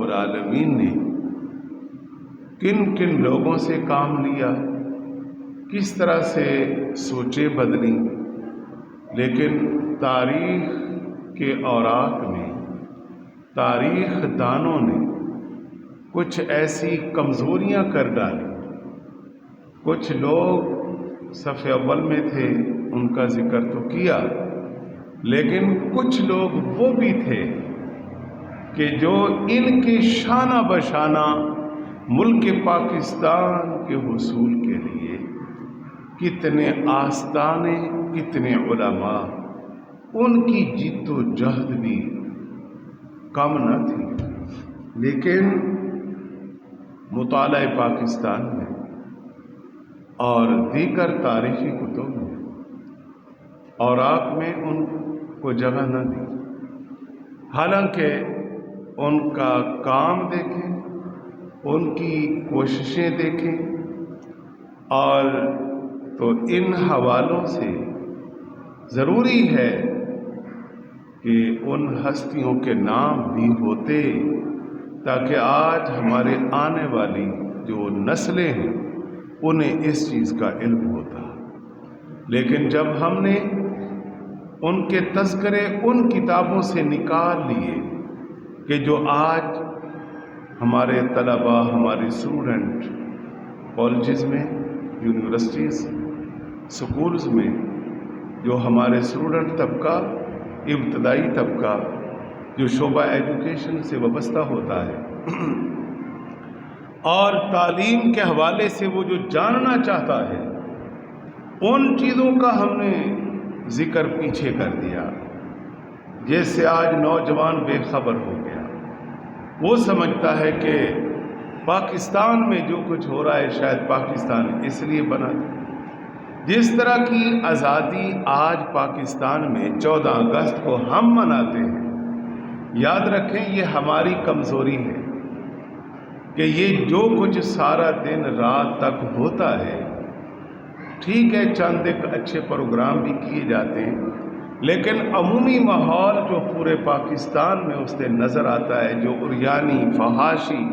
العالمین نے کن کن لوگوں سے کام لیا، کس طرح سے سوچیں بدلی، لیکن تاریخ کے اوراق میں تاریخ دانوں نے کچھ ایسی کمزوریاں کر ڈالی۔ کچھ لوگ صف اول میں تھے، ان کا ذکر تو کیا، لیکن کچھ لوگ وہ بھی تھے کہ جو ان کے شانہ بشانہ ملک پاکستان کے حصول کے لیے کتنے آستانے، کتنے علماء، ان کی جد و جہد بھی کم نہ تھی۔ لیکن مطالعہ پاکستان میں اور دیگر تاریخی کتب میں اوراق میں ان کو جگہ نہ دی، حالانکہ ان کا کام دیکھیں، ان کی کوششیں دیکھیں، اور تو ان حوالوں سے ضروری ہے کہ ان ہستیوں کے نام بھی ہوتے تاکہ آج ہمارے آنے والی جو نسلیں ہیں انہیں اس چیز کا علم ہوتا۔ لیکن جب ہم نے ان کے تذکرے ان کتابوں سے نکال لیے کہ جو آج ہمارے طلباء، ہمارے اسٹوڈنٹ کالجز میں، یونیورسٹیز، سکولز میں، جو ہمارے اسٹوڈنٹ طبقہ، ابتدائی طبقہ جو شعبہ ایجوکیشن سے وابستہ ہوتا ہے اور تعلیم کے حوالے سے وہ جو جاننا چاہتا ہے، ان چیزوں کا ہم نے ذکر پیچھے کر دیا، جس سے آج نوجوان بے خبر ہو گیا۔ وہ سمجھتا ہے کہ پاکستان میں جو کچھ ہو رہا ہے شاید پاکستان اس لیے بنا تھا۔ جس طرح کی آزادی آج پاکستان میں 14 اگست کو ہم مناتے ہیں، یاد رکھیں یہ ہماری کمزوری ہے کہ یہ جو کچھ سارا دن رات تک ہوتا ہے، ٹھیک ہے چند ایک اچھے پروگرام بھی کیے جاتے ہیں، لیکن عمومی ماحول جو پورے پاکستان میں اس سے نظر آتا ہے، جو عریانی، فحاشی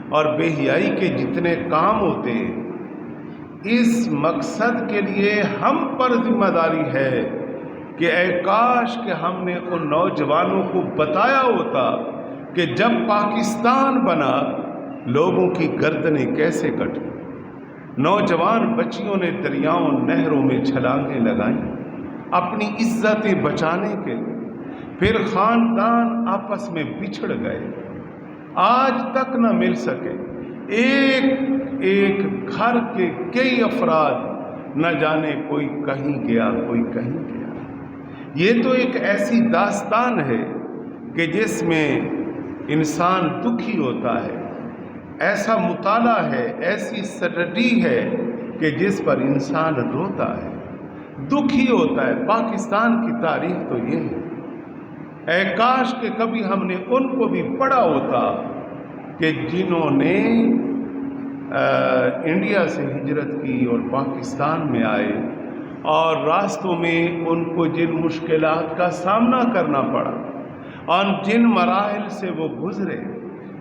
اور بے حیائی کے جتنے کام ہوتے ہیں، اس مقصد کے لیے ہم پر ذمہ داری ہے کہ اے کاش کہ ہم نے ان نوجوانوں کو بتایا ہوتا کہ جب پاکستان بنا لوگوں کی گردنیں کیسے کٹیں۔ نوجوان بچیوں نے دریاؤں، نہروں میں چھلانگیں لگائیں اپنی عزتیں بچانے کے لیے، پھر خاندان آپس میں بچھڑ گئے، آج تک نہ مل سکے، ایک گھر کے کئی افراد نہ جانے کوئی کہیں گیا، کوئی کہیں گیا۔ یہ تو ایک ایسی داستان ہے کہ جس میں انسان دکھی ہوتا ہے، ایسا مطالعہ ہے، ایسی اسٹڈی ہے کہ جس پر انسان روتا ہے، دکھی ہوتا ہے۔ پاکستان کی تاریخ تو یہ ہے، اے کاش کہ کبھی ہم نے ان کو بھی پڑھا ہوتا کہ جنہوں نے انڈیا سے ہجرت کی اور پاکستان میں آئے، اور راستوں میں ان کو جن مشکلات کا سامنا کرنا پڑا اور جن مراحل سے وہ گزرے،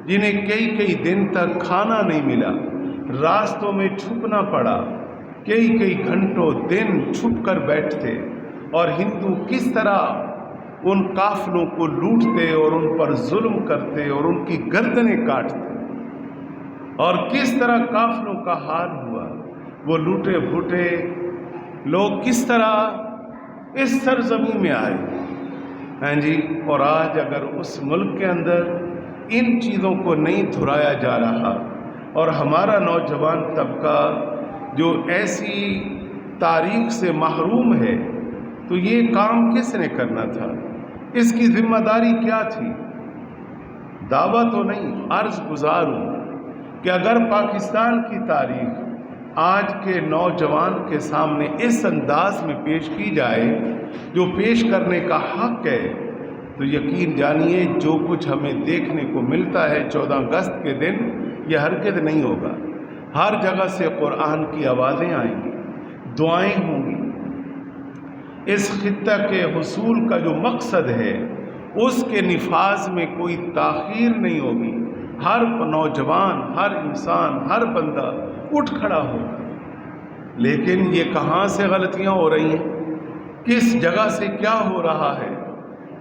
جنہیں کئی دن تک کھانا نہیں ملا، راستوں میں چھپنا پڑا، کئی گھنٹوں دن چھپ کر بیٹھتے، اور ہندو کس طرح ان قافلوں کو لوٹتے اور ان پر ظلم کرتے اور ان کی گردنیں کاٹتے، اور کس طرح قافلوں کا حال ہوا، وہ لوٹے پھوٹے لوگ کس طرح اس سرزمین میں آئے، ہاں جی۔ اور آج اگر اس ملک کے اندر ان چیزوں کو نہیں دہرایا جا رہا اور ہمارا نوجوان طبقہ جو ایسی تاریخ سے محروم ہے، تو یہ کام کس نے کرنا تھا؟ اس کی ذمہ داری کیا تھی؟ دعویٰ تو نہیں، عرض گزار ہوں کہ اگر پاکستان کی تاریخ آج کے نوجوان کے سامنے اس انداز میں پیش کی جائے جو پیش کرنے کا حق ہے، تو یقین جانیے جو کچھ ہمیں دیکھنے کو ملتا ہے 14 اگست کے دن، یہ ہرگز نہیں ہوگا۔ ہر جگہ سے قرآن کی آوازیں آئیں گی، دعائیں ہوں گی، اس خطہ کے حصول کا جو مقصد ہے اس کے نفاذ میں کوئی تاخیر نہیں ہوگی۔ ہر نوجوان، ہر انسان، ہر بندہ اٹھ کھڑا ہوگا۔ لیکن یہ کہاں سے غلطیاں ہو رہی ہیں، کس جگہ سے کیا ہو رہا ہے؟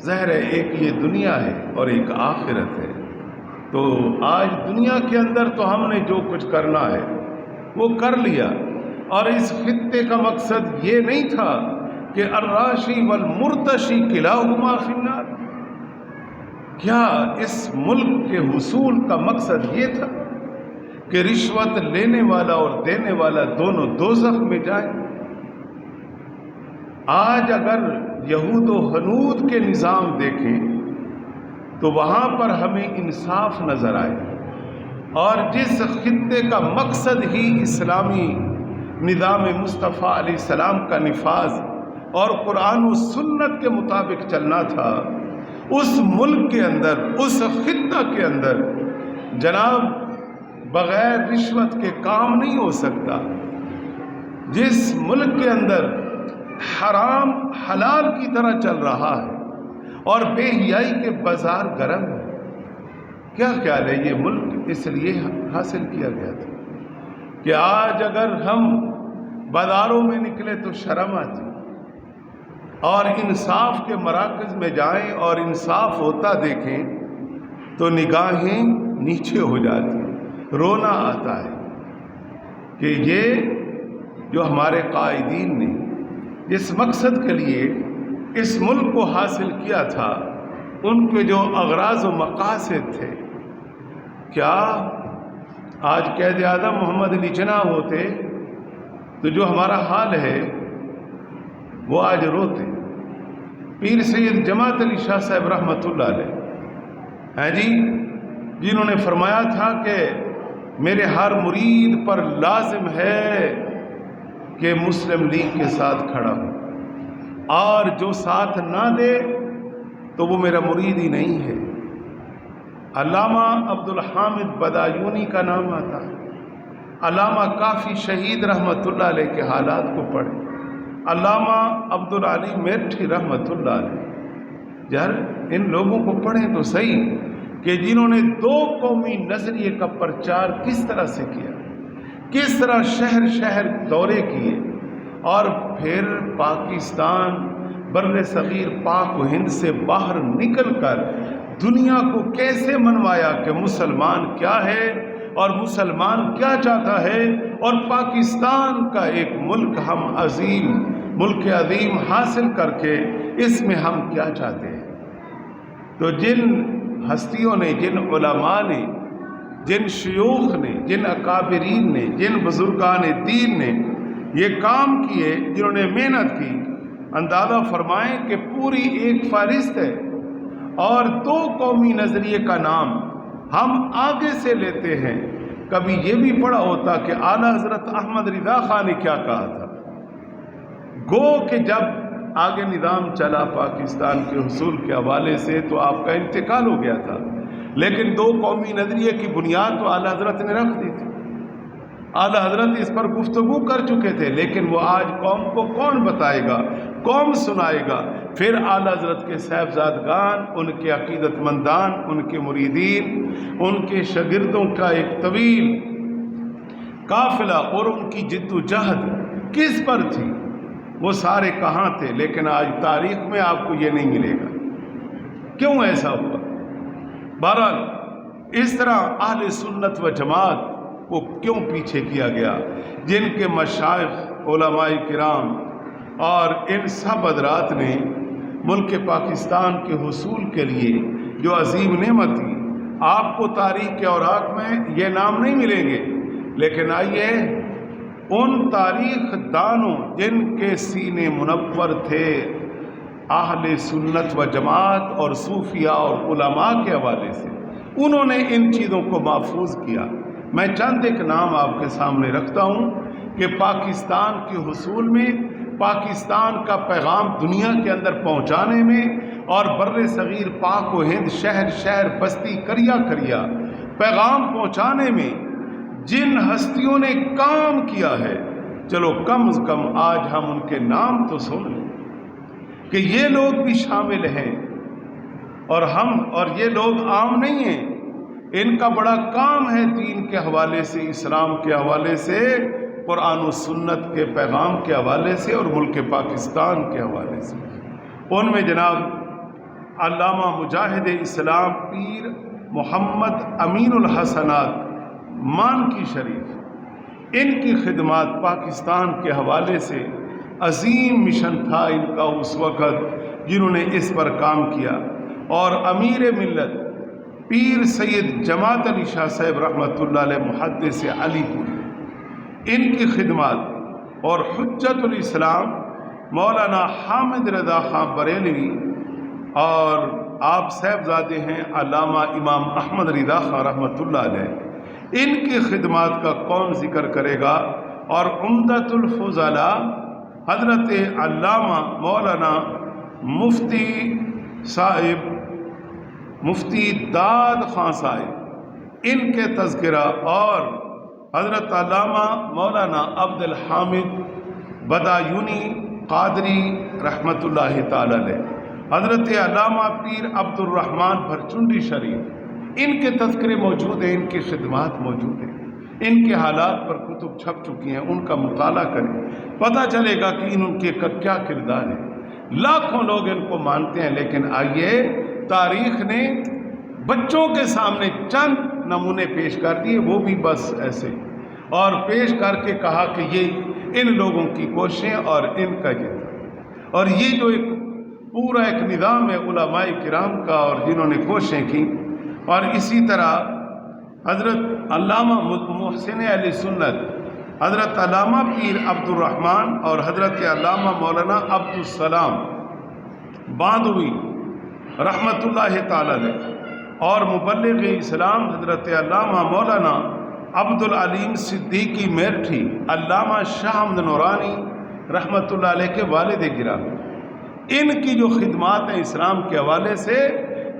ظاہر ہے ایک یہ دنیا ہے اور ایک آخرت ہے۔ تو آج دنیا کے اندر تو ہم نے جو کچھ کرنا ہے وہ کر لیا، اور اس خطے کا مقصد یہ نہیں تھا کہ الراشی والمرتشی کلاہما فی النار۔ کیا اس ملک کے حصول کا مقصد یہ تھا کہ رشوت لینے والا اور دینے والا دونوں دوزخ میں جائیں؟ آج اگر یہود و ہنود کے نظام دیکھیں تو وہاں پر ہمیں انصاف نظر آئے، اور جس خطے کا مقصد ہی اسلامی نظام مصطفیٰ علیہ السلام کا نفاذ اور قرآن و سنت کے مطابق چلنا تھا، اس ملک کے اندر، اس خطہ کے اندر جناب بغیر رشوت کے کام نہیں ہو سکتا۔ جس ملک کے اندر حرام حلال کی طرح چل رہا ہے اور بے حیائی کے بازار گرم ہے، کیا خیال ہے یہ ملک اس لیے حاصل کیا گیا تھا کہ آج اگر ہم بازاروں میں نکلے تو شرم آتی، اور انصاف کے مراکز میں جائیں اور انصاف ہوتا دیکھیں تو نگاہیں نیچے ہو جاتی، رونا آتا ہے کہ یہ جو ہمارے قائدین نے جس مقصد کے لیے اس ملک کو حاصل کیا تھا، ان کے جو اغراض و مقاصد تھے، کیا آج قائد اعظم محمد علی جناح ہوتے تو جو ہمارا حال ہے وہ آج روتے۔ پیر سید جماعت علی شاہ صاحب رحمۃ اللہ علیہ ہیں جی، جنہوں نے فرمایا تھا کہ میرے ہر مرید پر لازم ہے کہ مسلم لیگ کے ساتھ کھڑا ہو، اور جو ساتھ نہ دے تو وہ میرا مرید ہی نہیں ہے۔ علامہ عبدالحامد بدایونی کا نام آتا ہے، علامہ کافی شہید رحمۃ اللہ علیہ کے حالات کو پڑھیں، علامہ عبدالعلی میرٹھی رحمۃ اللہ علیہ، یار ان لوگوں کو پڑھیں تو صحیح کہ جنہوں نے دو قومی نظریے کا پرچار کس طرح سے کیا، کس طرح شہر شہر دورے کیے، اور پھر پاکستان بر صغیر پاک و ہند سے باہر نکل کر دنیا کو کیسے منوایا کہ مسلمان کیا ہے اور مسلمان کیا چاہتا ہے، اور پاکستان کا ایک ملک ہم عظیم، ملک عظیم حاصل کر کے اس میں ہم کیا چاہتے ہیں۔ تو جن ہستیوں نے، جن علماء نے، جن شیوخ نے، جن اکابرین نے، جن بزرگان دین نے یہ کام کیے، جنہوں نے محنت کی، اندازہ فرمائیں کہ پوری ایک فہرست ہے، اور دو قومی نظریے کا نام ہم آگے سے لیتے ہیں۔ کبھی یہ بھی پڑھا ہوتا کہ اعلیٰ حضرت احمد رضا خان نے کیا کہا تھا، گو کہ جب آگے نظام چلا پاکستان کے حصول کے حوالے سے تو آپ کا انتقال ہو گیا تھا، لیکن دو قومی نظریے کی بنیاد تو اعلیٰ حضرت نے رکھ دی تھی، اعلیٰ حضرت اس پر گفتگو کر چکے تھے، لیکن وہ آج قوم کو کون بتائے گا، کون سنائے گا؟ پھر اعلیٰ حضرت کے صاحبزادگان، ان کے عقیدت مندان، ان کے مریدین، ان کے شاگردوں کا ایک طویل قافلہ اور ان کی جد و جہد کس پر تھی، وہ سارے کہاں تھے؟ لیکن آج تاریخ میں آپ کو یہ نہیں ملے گا۔ کیوں ایسا ہوا؟ بہرحال اس طرح اہل سنت و جماعت کو کیوں پیچھے کیا گیا؟ جن کے مشائخ، علماء کرام اور ان سب حضرات نے ملک پاکستان کے حصول کے لیے جو عظیم نعمت تھی، آپ کو تاریخ کے اوراق میں یہ نام نہیں ملیں گے، لیکن آئیے ان تاریخ دانوں جن کے سینے منور تھے اہل سنت و جماعت اور صوفیاء اور علماء کے حوالے سے، انہوں نے ان چیزوں کو محفوظ کیا۔ میں چند ایک نام آپ کے سامنے رکھتا ہوں کہ پاکستان کے حصول میں، پاکستان کا پیغام دنیا کے اندر پہنچانے میں، اور بر صغیر پاک و ہند شہر شہر بستی کریا کریا پیغام پہنچانے میں جن ہستیوں نے کام کیا ہے، چلو کم از کم آج ہم ان کے نام تو سن لیں کہ یہ لوگ بھی شامل ہیں، اور یہ لوگ عام نہیں ہیں، ان کا بڑا کام ہے دین کے حوالے سے، اسلام کے حوالے سے، قرآن و سنت کے پیغام کے حوالے سے اور ملک پاکستان کے حوالے سے۔ ان میں جناب علامہ مجاہد اسلام پیر محمد امین الحسنات مانکی شریف، ان کی خدمات پاکستان کے حوالے سے عظیم مشن تھا ان کا اس وقت، جنہوں نے اس پر کام کیا۔ اور امیر ملت پیر سید جماعت علی شاہ صاحب رحمۃ اللہ علیہ محدث علی پوری، ان کی خدمات، اور حجت الاسلام مولانا حامد رضا خان بریلوی، اور آپ صاحبزادے ہیں علامہ امام احمد رضا خان رحمۃ اللہ علیہ، ان کی خدمات کا کون ذکر کرے گا۔ اور عمدۃ الفضلاء حضرت علامہ مولانا مفتی صاحب، مفتی داد خان صاحب، ان کے تذکرہ، اور حضرت علامہ مولانا عبد الحامد بدایونی قادری رحمۃ اللہ تعالی علیہ، حضرت علامہ پیر عبد الرحمن بھرچنڈی شریف، ان کے تذکرے موجود ہیں، ان کی خدمات موجود ہیں، ان کے حالات پر کتب چھپ چکی ہیں، ان کا مطالعہ کریں، پتہ چلے گا کہ ان کے کا کیا کردار ہے۔ لاکھوں لوگ ان کو مانتے ہیں، لیکن آئیے تاریخ نے بچوں کے سامنے چند نمونے پیش کر دیے، وہ بھی بس ایسے، اور پیش کر کے کہا کہ یہ ان لوگوں کی کوششیں اور ان کا یہ، اور یہ جو ایک پورا ایک نظام ہے علماء کرام کا، اور جنہوں نے کوششیں کی۔ اور اسی طرح حضرت علامہ محسن علی سنت، حضرت علامہ پیر عبد الرحمن، اور حضرت علامہ مولانا عبد السلام باندوی رحمۃ اللہ تعالی علیہ، اور مبلغ اسلام حضرت علامہ مولانا عبد العلیم صدیقی میرٹھی، علامہ شاہ احمد نورانی رحمۃ اللہ علیہ کے والد گرامی، ان کی جو خدمات ہیں اسلام کے حوالے سے،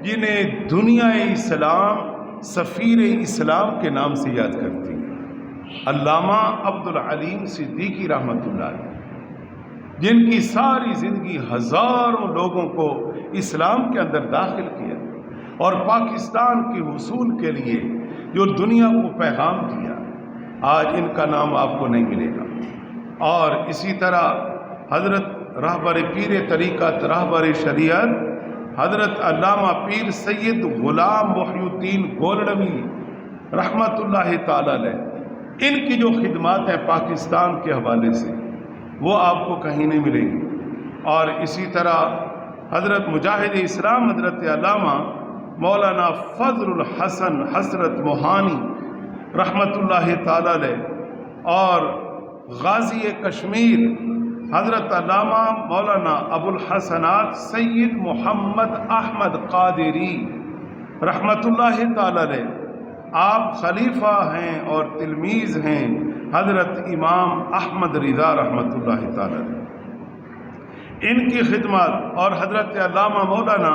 جنہیں دنیا اسلام سفیر اسلام کے نام سے یاد کرتی ہے، علامہ عبد العلیم صدیقی رحمۃ اللہ علیہ، جن کی ساری زندگی ہزاروں لوگوں کو اسلام کے اندر داخل کیا، اور پاکستان کے حصول کے لیے جو دنیا کو پیغام دیا، آج ان کا نام آپ کو نہیں ملے گا۔ اور اسی طرح حضرت رہبر پیر طریقت، رہبر شریعت، حضرت علامہ پیر سید غلام محی الدین گولڑوی رحمۃ اللہ تعالی علیہ، ان کی جو خدمات ہیں پاکستان کے حوالے سے، وہ آپ کو کہیں نہیں ملیں گی۔ اور اسی طرح حضرت مجاہد اسلام حضرت علامہ مولانا فضل الحسن حسرت موہانی رحمۃ اللہ تعالی علیہ، اور غازی کشمیر حضرت علامہ مولانا ابو الحسنات سید محمد احمد قادری رحمۃ اللہ تعالی علیہ، آپ خلیفہ ہیں اور تلمیذ ہیں حضرت امام احمد رضا رحمۃ اللہ تعالی علیہ، ان کی خدمات، اور حضرت علامہ مولانا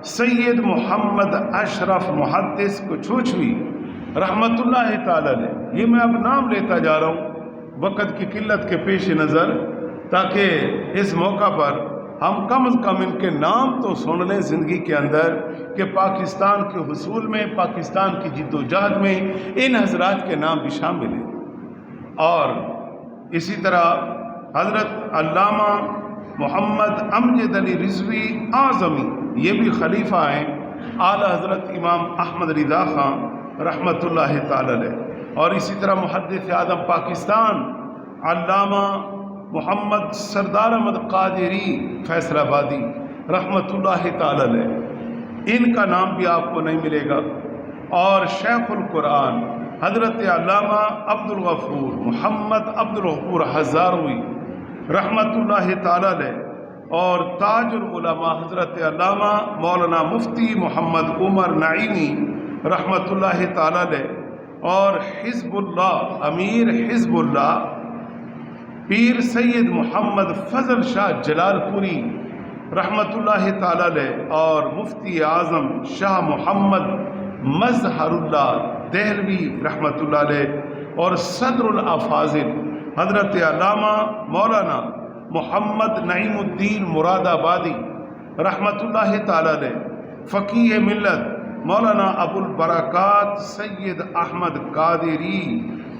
سید محمد اشرف محدث کچھوچوی رحمۃ اللہ تعالی علیہ۔ یہ میں اب نام لیتا جا رہا ہوں وقت کی قلت کے پیش نظر، تاکہ اس موقع پر ہم کم از کم ان کے نام تو سن لیں زندگی کے اندر، کہ پاکستان کے حصول میں، پاکستان کی جد و جہد میں ان حضرات کے نام بھی شامل ہیں۔ اور اسی طرح حضرت علامہ محمد امجد علی رضوی اعظمی، یہ بھی خلیفہ ہیں اعلیٰ حضرت امام احمد رضا خان رحمۃ اللہ تعالی علیہ۔ اور اسی طرح محدث اعظم پاکستان علامہ محمد سردار احمد قادری فیصل آبادی رحمۃ اللہ تعالی علیہ، ان کا نام بھی آپ کو نہیں ملے گا۔ اور شیخ القرآن حضرت علامہ عبد الغفور محمد عبد الغفور ہزاروی رحمۃ اللہ تعالی علیہ، اور تاج العلماء حضرت علامہ مولانا مفتی محمد عمر نعیمی رحمۃ اللہ تعالی علیہ، اور حزب اللہ امیر حزب اللہ پیر سید محمد فضل شاہ جلال پوری رحمۃ اللہ تعالی علیہ، اور مفتی اعظم شاہ محمد مظہر اللہ دہلوی رحمۃ اللہ علیہ، اور صدر الافاضل حضرت علامہ مولانا محمد نعیم الدین مراد آبادی رحمۃ اللہ تعالی علیہ، فقیہ ملت مولانا ابوالبرکات سید احمد قادری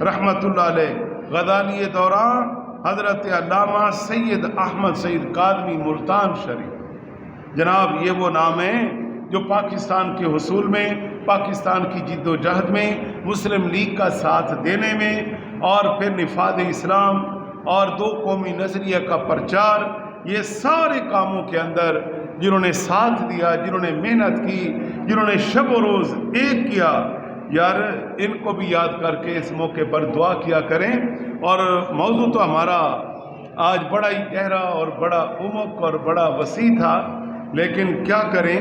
رحمۃ اللہ علیہ، غزالی دوران حضرت علامہ سید احمد سید قادمی ملتان شریف۔ جناب یہ وہ نام ہیں جو پاکستان کے حصول میں، پاکستان کی جد و جہد میں، مسلم لیگ کا ساتھ دینے میں، اور پھر نفاذ اسلام اور دو قومی نظریہ کا پرچار، یہ سارے کاموں کے اندر جنہوں نے ساتھ دیا، جنہوں نے محنت کی، جنہوں نے شب و روز ایک کیا، یار ان کو بھی یاد کر کے اس موقع پر دعا کیا کریں۔ اور موضوع تو ہمارا آج بڑا ہی گہرا اور بڑا عمق اور بڑا وسیع تھا، لیکن کیا کریں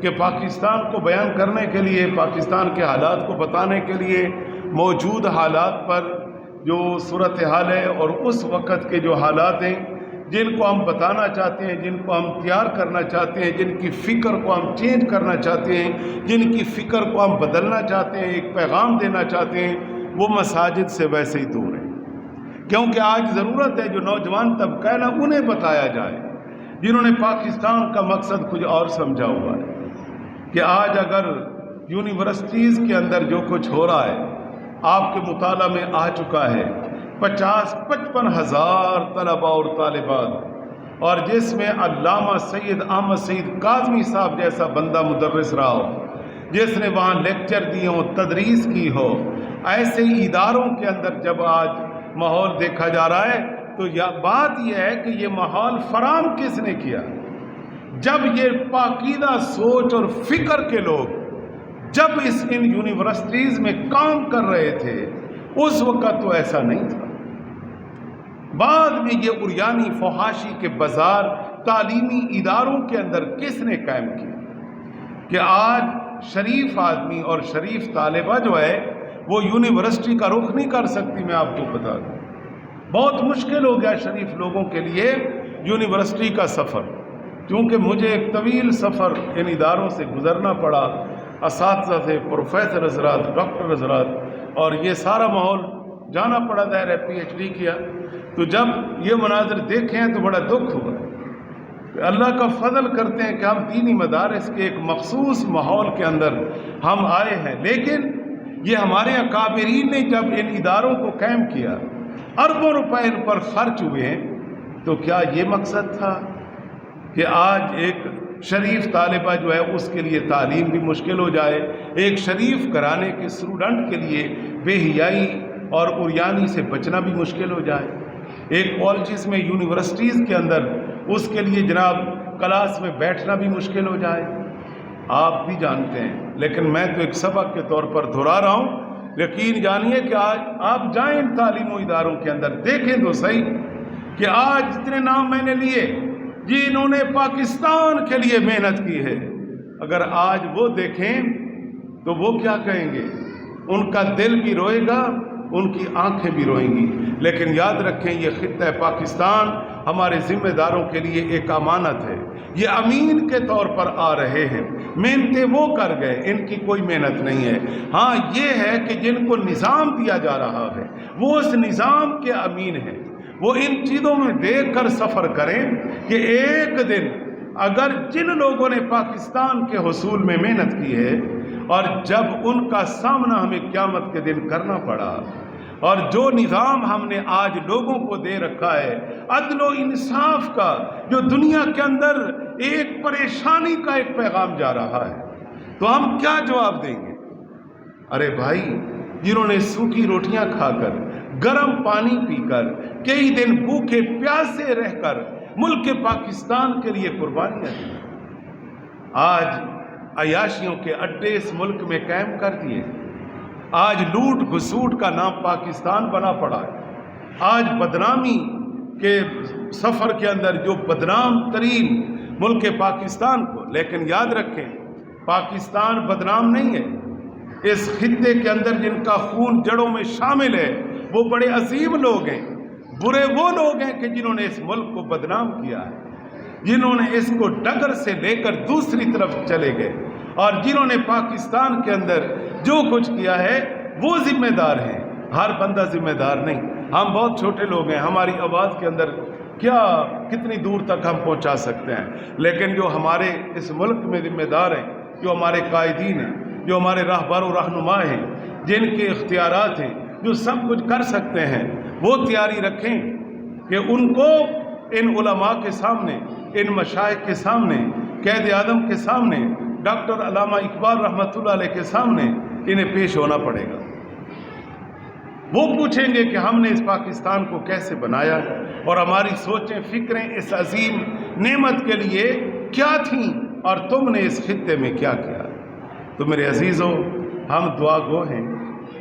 کہ پاکستان کو بیان کرنے کے لیے، پاکستان کے حالات کو بتانے کے لیے، موجود حالات پر جو صورتحال ہے اور اس وقت کے جو حالات ہیں جن کو ہم بتانا چاہتے ہیں، جن کو ہم تیار کرنا چاہتے ہیں، جن کی فکر کو ہم چینج کرنا چاہتے ہیں، جن کی فکر کو ہم بدلنا چاہتے ہیں، ایک پیغام دینا چاہتے ہیں، وہ مساجد سے ویسے ہی دور ہیں۔ کیونکہ آج ضرورت ہے جو نوجوان طبقہ ہے نا، انہیں بتایا جائے، جنہوں نے پاکستان کا مقصد کچھ اور سمجھا ہوا ہے، کہ آج اگر یونیورسٹیز کے اندر جو کچھ ہو رہا ہے، آپ کے مطالعہ میں آ چکا ہے، 50-55 ہزار طلباء اور طالبات، اور جس میں علامہ سید احمد سید قادمی صاحب جیسا بندہ مدرس رہا ہو، جس نے وہاں لیکچر دیے ہوں، تدریس کی ہو، ایسے اداروں کے اندر جب آج ماحول دیکھا جا رہا ہے تو بات یہ ہے کہ یہ ماحول فراہم کس نے کیا؟ جب یہ پاکیزہ سوچ اور فکر کے لوگ جب ان یونیورسٹیز میں کام کر رہے تھے، اس وقت تو ایسا نہیں تھا۔ بعد میں یہ عریانی فحاشی کے بازار تعلیمی اداروں کے اندر کس نے قائم کیا کہ آج شریف آدمی اور شریف طالبہ جو ہے وہ یونیورسٹی کا رخ نہیں کر سکتی۔ میں آپ کو بتا دوں بہت مشکل ہو گیا شریف لوگوں کے لیے یونیورسٹی کا سفر، کیونکہ مجھے ایک طویل سفر ان اداروں سے گزرنا پڑا، اساتذہ سے، پروفیسر حضرات، ڈاکٹر حضرات، اور یہ سارا ماحول جانا پڑا، ظاہر ہے پی ایچ ڈی کیا، تو جب یہ مناظر دیکھے ہیں تو بڑا دکھ ہوا۔ اللہ کا فضل کرتے ہیں کہ ہم دینی مدارس کے ایک مخصوص ماحول کے اندر ہم آئے ہیں، لیکن یہ ہمارے اکابرین نے جب ان اداروں کو قائم کیا، اربوں روپے ان پر خرچ ہوئے ہیں، تو کیا یہ مقصد تھا کہ آج ایک شریف طالبہ جو ہے اس کے لیے تعلیم بھی مشکل ہو جائے، ایک شریف گھرانے کے اسٹوڈنٹ کے لیے بے حیائی اور عریانی سے بچنا بھی مشکل ہو جائے، ایک کالجز میں، یونیورسٹیز کے اندر اس کے لیے جناب کلاس میں بیٹھنا بھی مشکل ہو جائے؟ آپ بھی جانتے ہیں، لیکن میں تو ایک سبق کے طور پر دہرا رہا ہوں۔ یقین جانیے کہ آج آپ جائیں ان تعلیم و اداروں کے اندر، دیکھیں تو صحیح کہ آج جتنے نام میں نے لیے جنہوں نے پاکستان کے لیے محنت کی ہے، اگر آج وہ دیکھیں تو وہ کیا کہیں گے؟ ان کا دل بھی روئے گا، ان کی آنکھیں بھی روئیں گی۔ لیکن یاد رکھیں یہ خطہ پاکستان ہمارے ذمہ داروں کے لیے ایک امانت ہے، یہ امین کے طور پر آ رہے ہیں، محنتیں وہ کر گئے، ان کی کوئی محنت نہیں ہے۔ ہاں یہ ہے کہ جن کو نظام دیا جا رہا ہے وہ اس نظام کے امین ہیں، وہ ان چیزوں میں دیکھ کر سفر کریں کہ ایک دن اگر جن لوگوں نے پاکستان کے حصول میں محنت کی ہے اور جب ان کا سامنا ہمیں قیامت کے دن کرنا پڑا، اور جو نظام ہم نے آج لوگوں کو دے رکھا ہے عدل و انصاف کا، جو دنیا کے اندر ایک پریشانی کا ایک پیغام جا رہا ہے، تو ہم کیا جواب دیں گے؟ ارے بھائی، جنہوں نے سوکھی روٹیاں کھا کر، گرم پانی پی کر، کئی دن بھوکے پیاسے رہ کر ملک پاکستان کے لیے قربانیاں دی، آج عیاشیوں کے اڈے اس ملک میں قائم کر دیے، آج لوٹ گھسوٹ کا نام پاکستان بنا پڑا ہے، آج بدنامی کے سفر کے اندر جو بدنام ترین ملک پاکستان کو، لیکن یاد رکھیں پاکستان بدنام نہیں ہے، اس خطے کے اندر جن کا خون جڑوں میں شامل ہے وہ بڑے عظیم لوگ ہیں، برے وہ لوگ ہیں کہ جنہوں نے اس ملک کو بدنام کیا ہے، جنہوں نے اس کو ڈگر سے لے کر دوسری طرف چلے گئے، اور جنہوں نے پاکستان کے اندر جو کچھ کیا ہے وہ ذمہ دار ہیں، ہر بندہ ذمہ دار نہیں۔ ہم بہت چھوٹے لوگ ہیں، ہماری آواز کے اندر کتنی دور تک ہم پہنچا سکتے ہیں، لیکن جو ہمارے اس ملک میں ذمہ دار ہیں، جو ہمارے قائدین ہیں، جو ہمارے راہبر و رہنما ہیں، جن کے اختیارات ہیں، جو سب کچھ کر سکتے ہیں، وہ تیاری رکھیں کہ ان کو ان علماء کے سامنے، ان مشائخ کے سامنے، قائد اعظم کے سامنے، ڈاکٹر علامہ اقبال رحمۃ اللہ علیہ کے سامنے انہیں پیش ہونا پڑے گا۔ وہ پوچھیں گے کہ ہم نے اس پاکستان کو کیسے بنایا اور ہماری سوچیں فکریں اس عظیم نعمت کے لیے کیا تھیں اور تم نے اس خطے میں کیا کیا۔ تو میرے عزیزوں، ہم دعا گو ہیں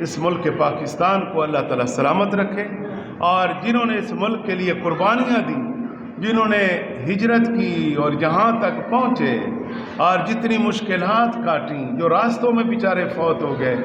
اس ملک پاکستان کو اللہ تعالیٰ سلامت رکھے، اور جنہوں نے اس ملک کے لیے قربانیاں دی، جنہوں نے ہجرت کی اور یہاں تک پہنچے اور جتنی مشکلات کاٹیں، جو راستوں میں بیچارے فوت ہو گئے،